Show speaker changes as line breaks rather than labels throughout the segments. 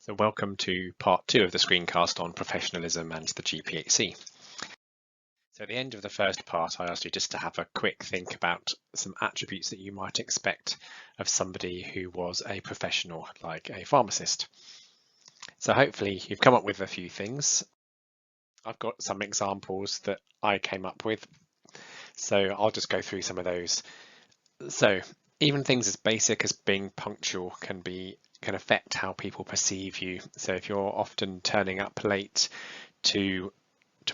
So welcome to part 2 of the screencast on professionalism and the GPhC. So at the end of the first part, I asked you just to have a quick think about some attributes that you might expect of somebody who was a professional, like a pharmacist. So hopefully you've come up with a few things. I've got some examples that I came up with, so I'll just go through some of those. So even things as basic as being punctual can affect how people perceive you. So if you're often turning up late to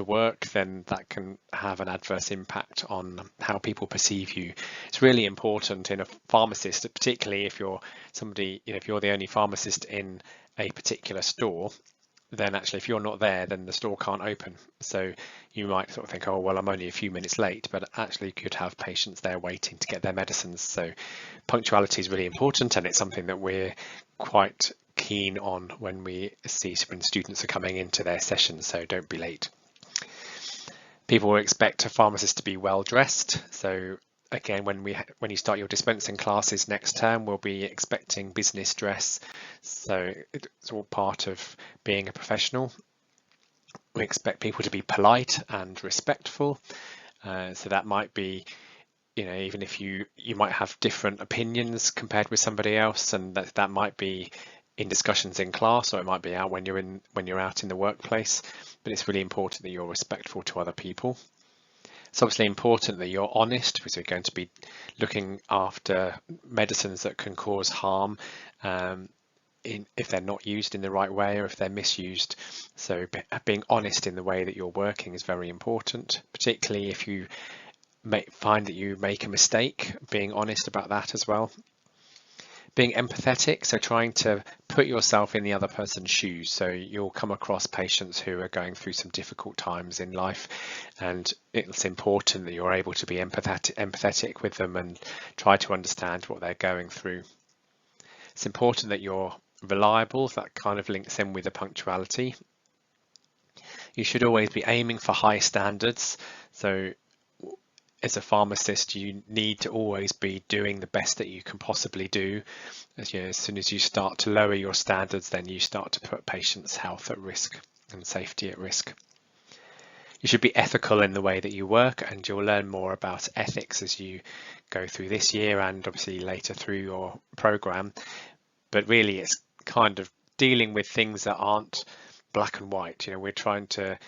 work, then that can have an adverse impact on how people perceive you. It's really important in a pharmacist, particularly if you're somebody, if you're the only pharmacist in a particular store, then actually if you're not there, then the store can't open. So you might sort of think, oh, well, I'm only a few minutes late, but actually you could have patients there waiting to get their medicines. So punctuality is really important, and it's something that we're quite keen on when we see when students are coming into their sessions, so don't be late. People will expect a pharmacist to be well dressed. So again, when you start your dispensing classes next term, we'll be expecting business dress. So it's all part of being a professional. We expect people to be polite and respectful. So that might be, even if you might have different opinions compared with somebody else, and that might be in discussions in class, or it might be out when you're out in the workplace. But it's really important that you're respectful to other people. It's obviously important that you're honest, because you're going to be looking after medicines that can cause harm if they're not used in the right way or if they're misused. So being honest in the way that you're working is very important, particularly if you find that you make a mistake, being honest about that as well. Being empathetic, so trying to put yourself in the other person's shoes. So you'll come across patients who are going through some difficult times in life, and it's important that you're able to be empathetic with them and try to understand what they're going through. It's important that you're reliable. That kind of links in with the punctuality. You should always be aiming for high standards. So as a pharmacist, you need to always be doing the best that you can possibly do. As soon as you start to lower your standards, then you start to put patients' health at risk and safety at risk. You should be ethical in the way that you work, and you'll learn more about ethics as you go through this year and obviously later through your program. But really, it's kind of dealing with things that aren't black and white. We're trying to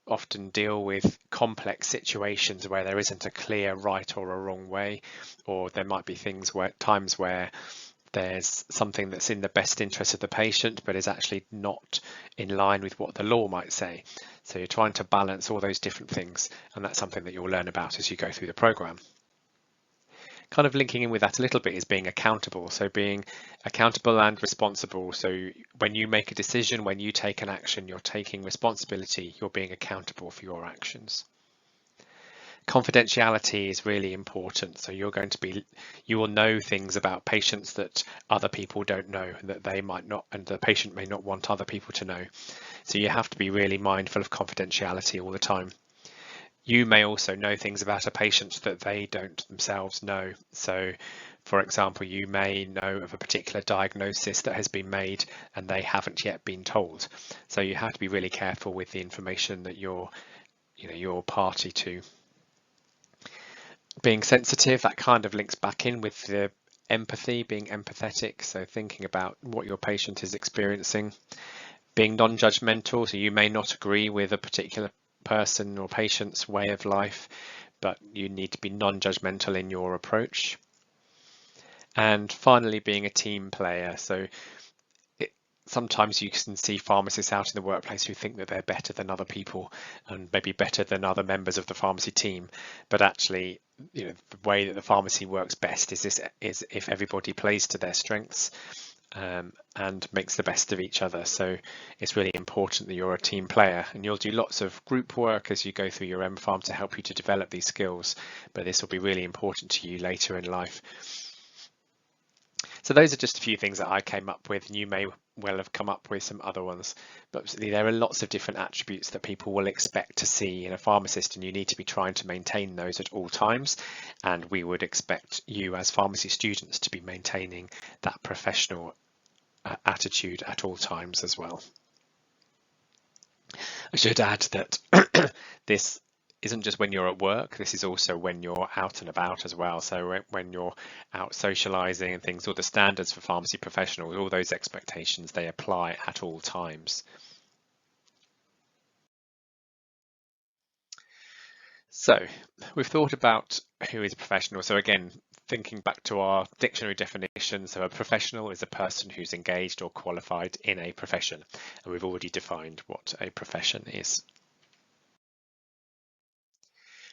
often deal with complex situations where there isn't a clear right or a wrong way, or there might be times where there's something that's in the best interest of the patient but is actually not in line with what the law might say. So you're trying to balance all those different things, and that's something that you'll learn about as you go through the program. Kind of linking in with that a little bit is being accountable. So being accountable and responsible. So when you make a decision, when you take an action, you're taking responsibility, you're being accountable for your actions. Confidentiality is really important. So you will know things about patients that other people don't know, and that they might not, and the patient may not want other people to know. So you have to be really mindful of confidentiality all the time. You may also know things about a patient that they don't themselves know. So, for example, you may know of a particular diagnosis that has been made and they haven't yet been told. So you have to be really careful with the information that you're party to. Being sensitive, that kind of links back in with the empathy, being empathetic. So thinking about what your patient is experiencing. Being non-judgmental, so you may not agree with a particular person or patient's way of life, but you need to be non-judgmental in your approach. And finally, being a team player. So sometimes you can see pharmacists out in the workplace who think that they're better than other people and maybe better than other members of the pharmacy team, but actually the way that the pharmacy works best is if everybody plays to their strengths and makes the best of each other. So it's really important that you're a team player, and you'll do lots of group work as you go through your M-Pharm to help you to develop these skills, but this will be really important to you later in life. So those are just a few things that I came up with, and you may well have come up with some other ones, but there are lots of different attributes that people will expect to see in a pharmacist, and you need to be trying to maintain those at all times, and we would expect you as pharmacy students to be maintaining that professional attitude at all times as well. I should add that this isn't just when you're at work, this is also when you're out and about as well. So when you're out socializing and things, all the standards for pharmacy professionals, all those expectations, they apply at all times. So we've thought about who is a professional. So again, thinking back to our dictionary definition, so a professional is a person who's engaged or qualified in a profession. And we've already defined what a profession is.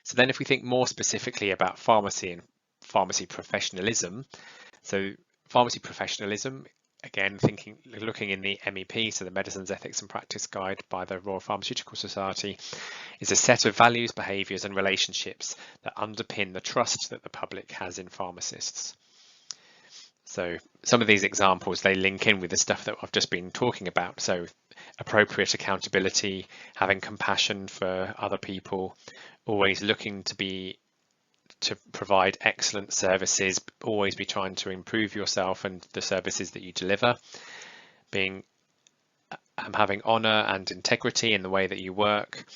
So then if we think more specifically about pharmacy and pharmacy professionalism, so pharmacy professionalism, again, looking in the MEP, so the Medicines Ethics and Practice Guide by the Royal Pharmaceutical Society, is a set of values, behaviours and relationships that underpin the trust that the public has in pharmacists. So some of these examples, they link in with the stuff that I've just been talking about. So appropriate accountability, having compassion for other people, always looking to provide excellent services, always be trying to improve yourself and the services that you deliver, having honour and integrity in the way that you work,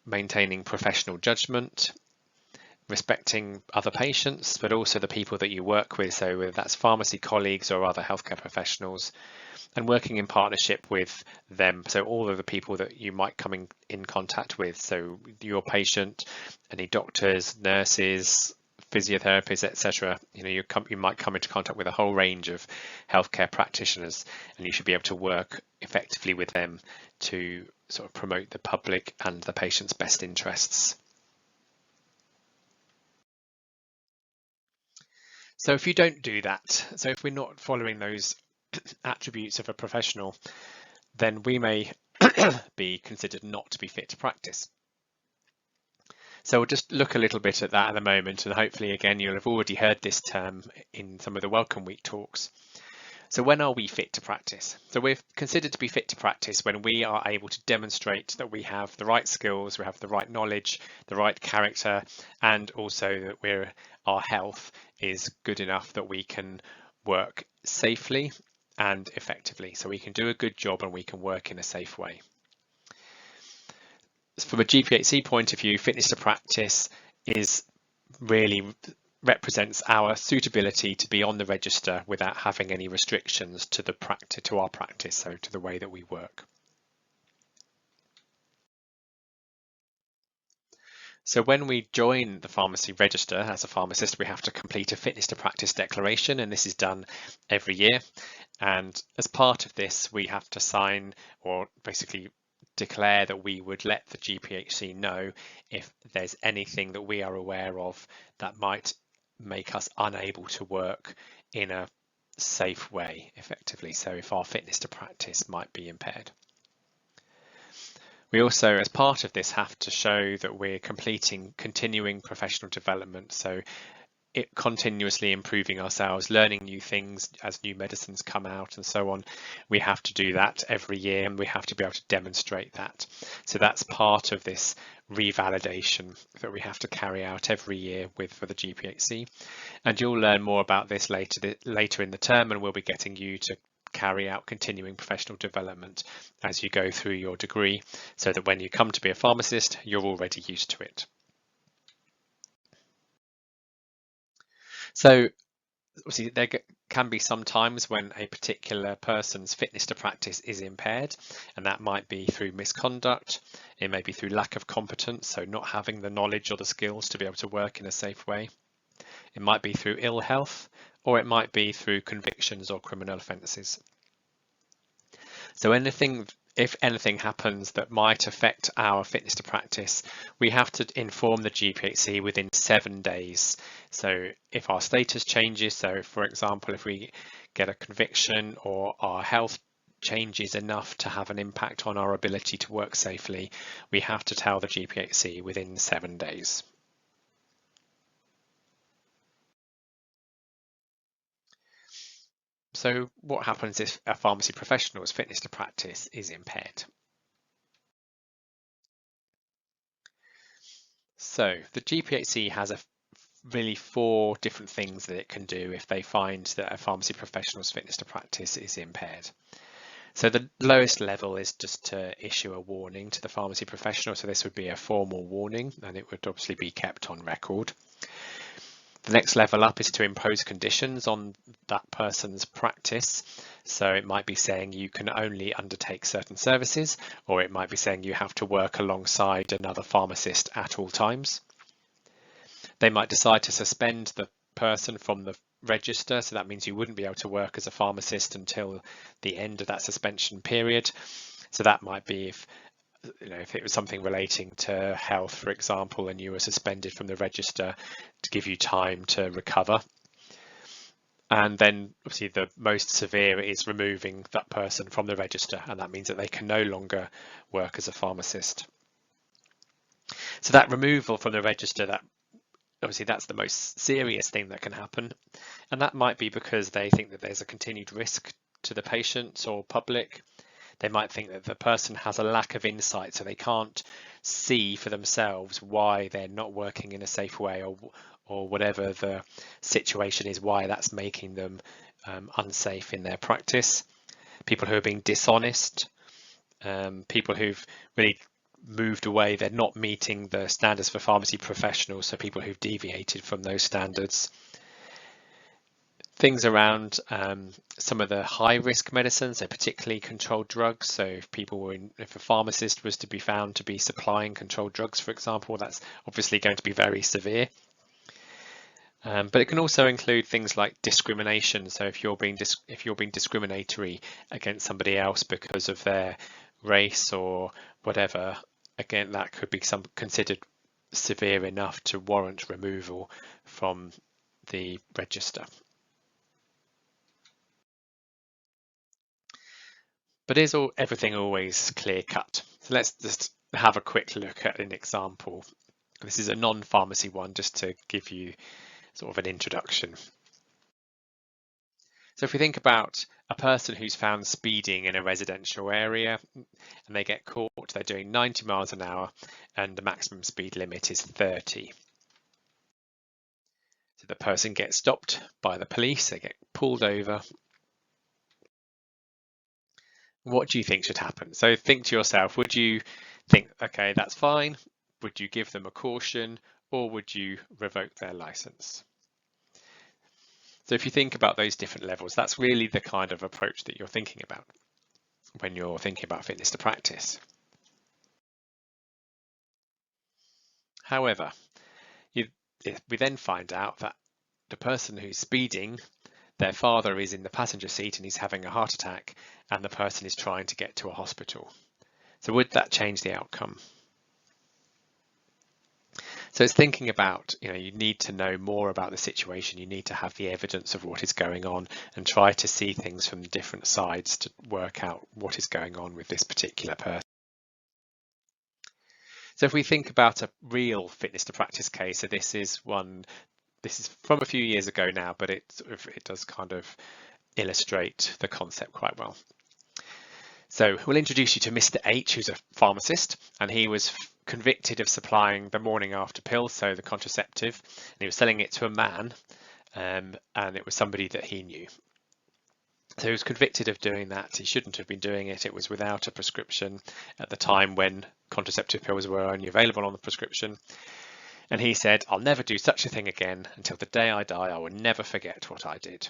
maintaining professional judgment, respecting other patients, but also the people that you work with, so whether that's pharmacy colleagues or other healthcare professionals, and working in partnership with them, so all of the people that you might come in contact with, so your patient, any doctors, nurses, physiotherapists, etc. You might come into contact with a whole range of healthcare practitioners, and you should be able to work effectively with them to sort of promote the public and the patient's best interests. So if you don't do that, so if we're not following those attributes of a professional, then we may be considered not to be fit to practice. So we'll just look a little bit at that at the moment, and hopefully again you'll have already heard this term in some of the Welcome Week talks. So when are we fit to practice? So we're considered to be fit to practice when we are able to demonstrate that we have the right skills, we have the right knowledge, the right character, and also that our health is good enough that we can work safely and effectively. So we can do a good job and we can work in a safe way. From a GPhC point of view, fitness to practice represents our suitability to be on the register without having any restrictions to our practice, so to the way that we work. So when we join the pharmacy register as a pharmacist, we have to complete a fitness to practice declaration, and this is done every year. And as part of this, we have to sign, or basically declare that we would let the GPhC know if there's anything that we are aware of that might make us unable to work in a safe way effectively. So if our fitness to practice might be impaired. We also, as part of this, have to show that we're completing continuing professional development. So continuously improving ourselves, learning new things as new medicines come out and so on. We have to do that every year, and we have to be able to demonstrate that. So that's part of this revalidation that we have to carry out every year for the GPhC. And you'll learn more about this later in the term, and we'll be getting you to carry out continuing professional development as you go through your degree, so that when you come to be a pharmacist, you're already used to it. So obviously there can be some times when a particular person's fitness to practice is impaired, and that might be through misconduct, it may be through lack of competence, so not having the knowledge or the skills to be able to work in a safe way. It might be through ill health, or it might be through convictions or criminal offences. So if anything happens that might affect our fitness to practice, we have to inform the GPhC within 7 days. So if our status changes, so for example, if we get a conviction or our health changes enough to have an impact on our ability to work safely, we have to tell the GPhC within 7 days. So what happens if a pharmacy professional's fitness to practice is impaired? So the GPhC has a really 4 different things that it can do if they find that a pharmacy professional's fitness to practice is impaired. So the lowest level is just to issue a warning to the pharmacy professional. So this would be a formal warning, and it would obviously be kept on record. The next level up is to impose conditions on that person's practice. So it might be saying you can only undertake certain services, or it might be saying you have to work alongside another pharmacist at all times. They might decide to suspend the person from the register, so that means you wouldn't be able to work as a pharmacist until the end of that suspension period. So that might be if it was something relating to health, for example, and you were suspended from the register to give you time to recover. And then obviously the most severe is removing that person from the register, and that means that they can no longer work as a pharmacist. So that removal from the register, that obviously that's the most serious thing that can happen, and that might be because they think that there's a continued risk to the patients or public. They might think that the person has a lack of insight, so they can't see for themselves why they're not working in a safe way, or whatever the situation is, why that's making them unsafe in their practice. People who are being dishonest, people who've really moved away, they're not meeting the standards for pharmacy professionals, so people who've deviated from those standards. Things around some of the high risk medicines, so particularly controlled drugs. So if a pharmacist was to be found to be supplying controlled drugs, for example, that's obviously going to be very severe. But it can also include things like discrimination. So if you're being discriminatory against somebody else because of their race or whatever, again, that could be considered severe enough to warrant removal from the register. But is everything always clear cut? So let's just have a quick look at an example. This is a non-pharmacy one, just to give you sort of an introduction. So if we think about a person who's found speeding in a residential area and they get caught, they're doing 90 miles an hour and the maximum speed limit is 30. So the person gets stopped by the police, they get pulled over. What do you think should happen? So think to yourself, would you think, okay, that's fine? Would you give them a caution, or would you revoke their license? So if you think about those different levels, that's really the kind of approach that you're thinking about when you're thinking about fitness to practice. However, we then find out that the person who's speeding, their father is in the passenger seat and he's having a heart attack, and the person is trying to get to a hospital. So would that change the outcome? So it's thinking about, you need to know more about the situation. You need to have the evidence of what is going on and try to see things from different sides to work out what is going on with this particular person. So if we think about a real fitness to practice case, so this is from a few years ago now, but it does kind of illustrate the concept quite well. So we'll introduce you to Mr. H, who's a pharmacist, and he was convicted of supplying the morning after pill, so the contraceptive, and he was selling it to a man, and it was somebody that he knew. So he was convicted of doing that. He shouldn't have been doing it. It was without a prescription at the time when contraceptive pills were only available on the prescription. And he said, "I'll never do such a thing again. Until the day I die, I will never forget what I did."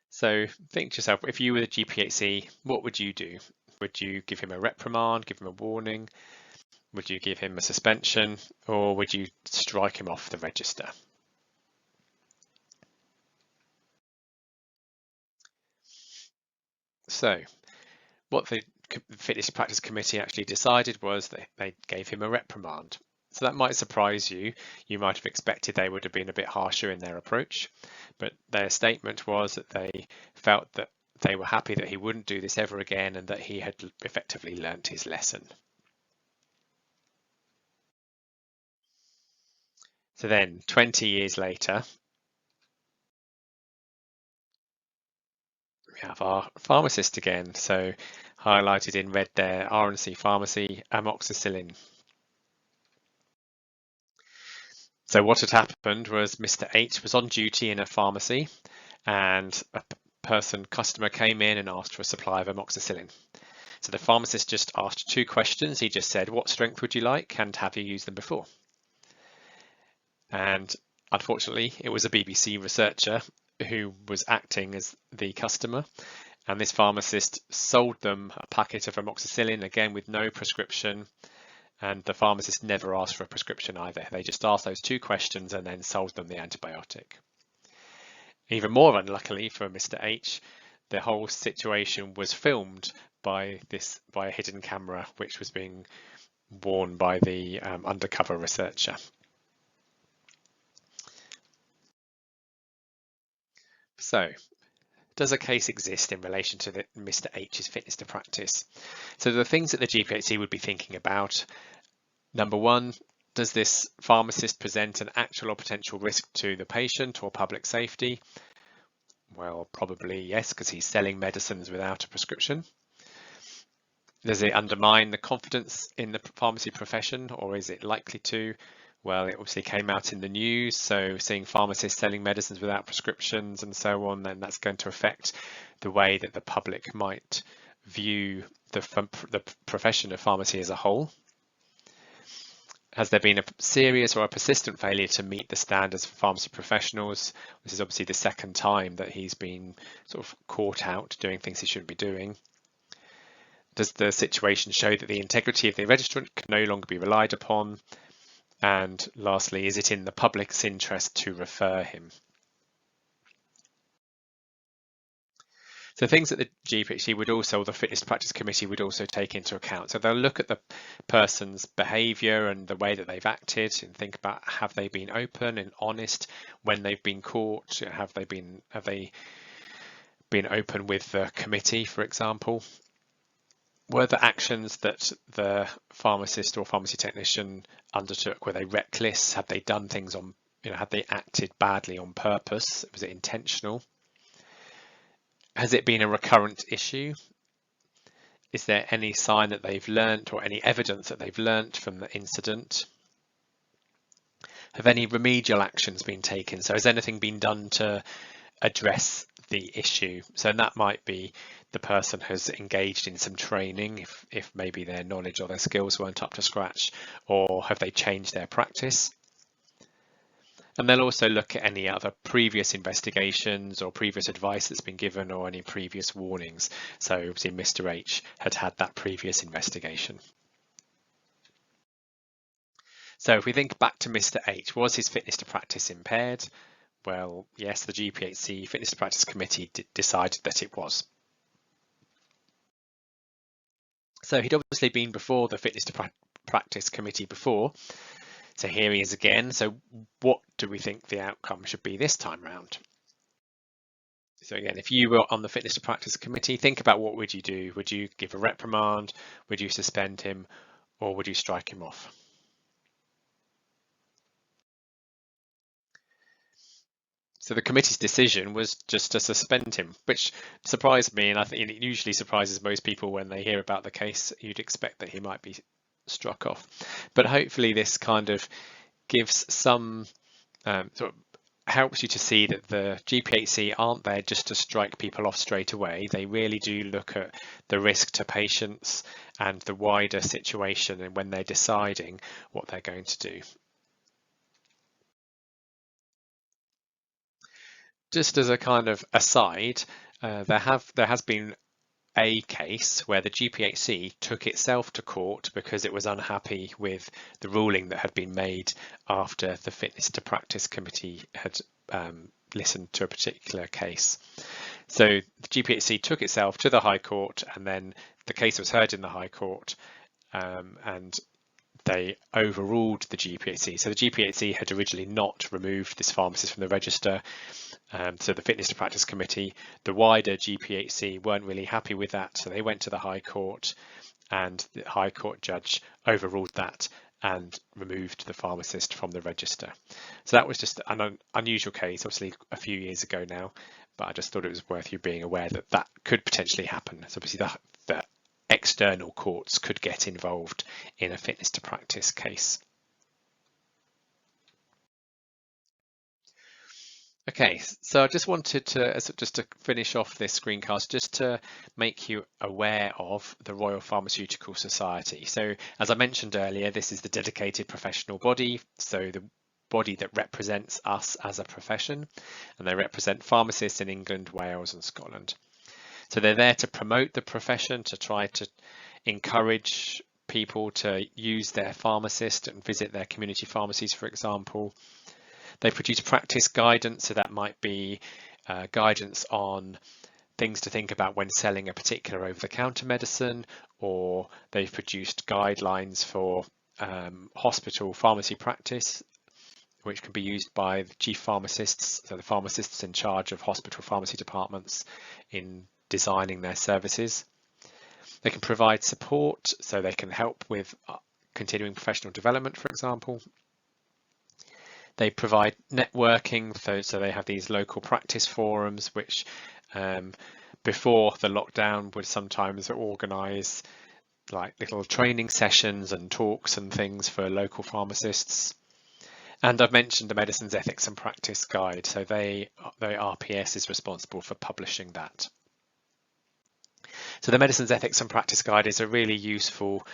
So think to yourself, if you were the GPhC, what would you do? Would you give him a reprimand, give him a warning? Would you give him a suspension, or would you strike him off the register? So what the Fitness Practice Committee actually decided was that they gave him a reprimand. So that might surprise you. You might have expected they would have been a bit harsher in their approach, but their statement was that they felt that they were happy that he wouldn't do this ever again and that he had effectively learnt his lesson. So then 20 years later, we have our pharmacist again. So highlighted in red there, R&C Pharmacy, amoxicillin. So what had happened was Mr. H was on duty in a pharmacy, and a customer came in and asked for a supply of amoxicillin. So the pharmacist just asked 2 questions. He just said, what strength would you like and have you used them before? And unfortunately, it was a BBC researcher who was acting as the customer. And this pharmacist sold them a packet of amoxicillin, again with no prescription. And the pharmacist never asked for a prescription either. They just asked those 2 questions and then sold them the antibiotic. Even more unluckily for Mr. H, the whole situation was filmed by a hidden camera, which was being worn by the undercover researcher. So, does a case exist in relation to Mr. H's fitness to practice? So the things that the GPhC would be thinking about: number 1, does this pharmacist present an actual or potential risk to the patient or public safety? Well, probably yes, because he's selling medicines without a prescription. Does it undermine the confidence in the pharmacy profession, or is it likely to? Well, it obviously came out in the news, so seeing pharmacists selling medicines without prescriptions and so on, then that's going to affect the way that the public might view the profession of pharmacy as a whole. Has there been a serious or a persistent failure to meet the standards for pharmacy professionals? This is obviously the 2nd time that he's been sort of caught out doing things he shouldn't be doing. Does the situation show that the integrity of the registrant can no longer be relied upon? And lastly, is it in the public's interest to refer him? So things that the GPhC would also, or the Fitness to Practice Committee would also take into account. So they'll look at the person's behaviour and the way that they've acted and think about, have they been open and honest when they've been caught? Have they been open with the committee, for example? Were the actions that the pharmacist or pharmacy technician undertook, were they reckless? Had they done things on, had they acted badly on purpose? Was it intentional? Has it been a recurrent issue? Is there any sign that they've learnt or any evidence that they've learnt from the incident? Have any remedial actions been taken? So has anything been done to address the issue? So that might be the person has engaged in some training if maybe their knowledge or their skills weren't up to scratch, or have they changed their practice? And they'll also look at any other previous investigations or previous advice that's been given or any previous warnings. So obviously Mr. H had that previous investigation. So if we think back to Mr. H, was his fitness to practice impaired? Well, yes, the GPhC Fitness to Practice Committee decided that it was. So he'd obviously been before the Fitness to Practice Committee before. So here he is again. So what do we think the outcome should be this time round? So again, if you were on the Fitness to Practice Committee, think about what would you do? Would you give a reprimand? Would you suspend him? Or would you strike him off? So the committee's decision was just to suspend him, which surprised me, and I think it usually surprises most people when they hear about the case. You'd expect that he might be struck off, but hopefully this kind of gives some sort of helps you to see that the GPhC aren't there just to strike people off straight away. They really do look at the risk to patients and the wider situation, and when they're deciding what they're going to do. Just as a kind of aside, there has been a case where the GPhC took itself to court because it was unhappy with the ruling that had been made after the Fitness to Practice Committee had listened to a particular case. So the GPhC took itself to the High Court, and then the case was heard in the High Court, and they overruled the GPhC. So the GPhC had originally not removed this pharmacist from the register. So the Fitness to Practice Committee, the wider GPhC, weren't really happy with that. So they went to the High Court, and the High Court judge overruled that and removed the pharmacist from the register. So that was just an unusual case, obviously a few years ago now, but I just thought it was worth you being aware that that could potentially happen. So obviously the external courts could get involved in a fitness to practice case. Okay, so I just wanted to, just to finish off this screencast, just to make you aware of the Royal Pharmaceutical Society. So as I mentioned earlier, this is the dedicated professional body, so the body that represents us as a profession, and they represent pharmacists in England, Wales and Scotland. So they're there to promote the profession, to try to encourage people to use their pharmacist and visit their community pharmacies, for example. They produce practice guidance, so that might be guidance on things to think about when selling a particular over-the-counter medicine, or they've produced guidelines for hospital pharmacy practice, which can be used by the chief pharmacists, so the pharmacists in charge of hospital pharmacy departments in designing their services. They can provide support, so they can help with continuing professional development, for example. They provide networking, so they have these local practice forums, which before the lockdown would sometimes organise like little training sessions and talks and things for local pharmacists. And I've mentioned the Medicines Ethics and Practice Guide, so the RPS is responsible for publishing that. So the Medicines Ethics and Practice Guide is a really useful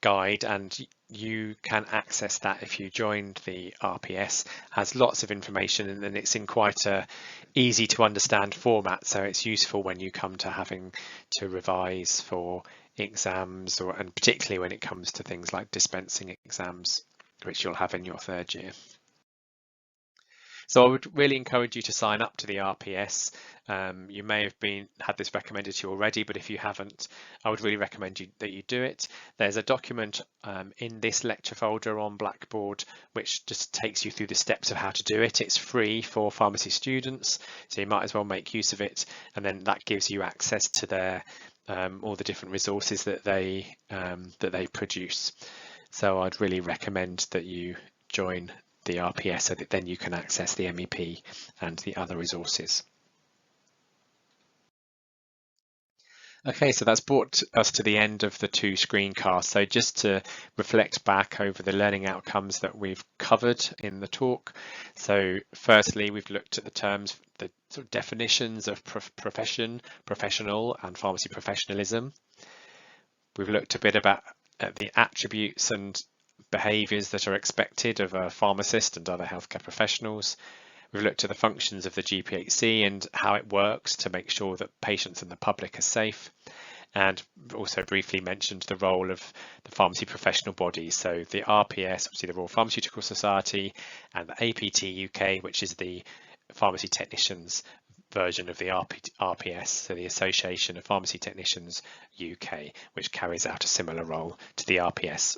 guide, and you can access that if you joined the RPS. Has lots of information, and then it's in quite a easy to understand format, so it's useful when you come to having to revise for exams, and particularly when it comes to things like dispensing exams, which you'll have in your third year. So I would really encourage you to sign up to the RPS. You may have had this recommended to you already, but if you haven't, I would really recommend that you do it. There's a document in this lecture folder on Blackboard, which just takes you through the steps of how to do it. It's free for pharmacy students, so you might as well make use of it. And then that gives you access to their all the different resources that they produce. So I'd really recommend that you join the RPS, so that then you can access the MEP and the other resources. Okay, so that's brought us to the end of the two screencasts. So just to reflect back over the learning outcomes that we've covered in the talk. So firstly, we've looked at the terms, the sort of definitions of profession, professional and pharmacy professionalism. We've looked a bit about the attributes and behaviours that are expected of a pharmacist and other healthcare professionals. We've looked at the functions of the GPhC and how it works to make sure that patients and the public are safe, and also briefly mentioned the role of the pharmacy professional bodies, so the RPS, obviously the Royal Pharmaceutical Society, and the APT UK, which is the pharmacy technicians version of the RPS, so the Association of Pharmacy Technicians UK, which carries out a similar role to the RPS.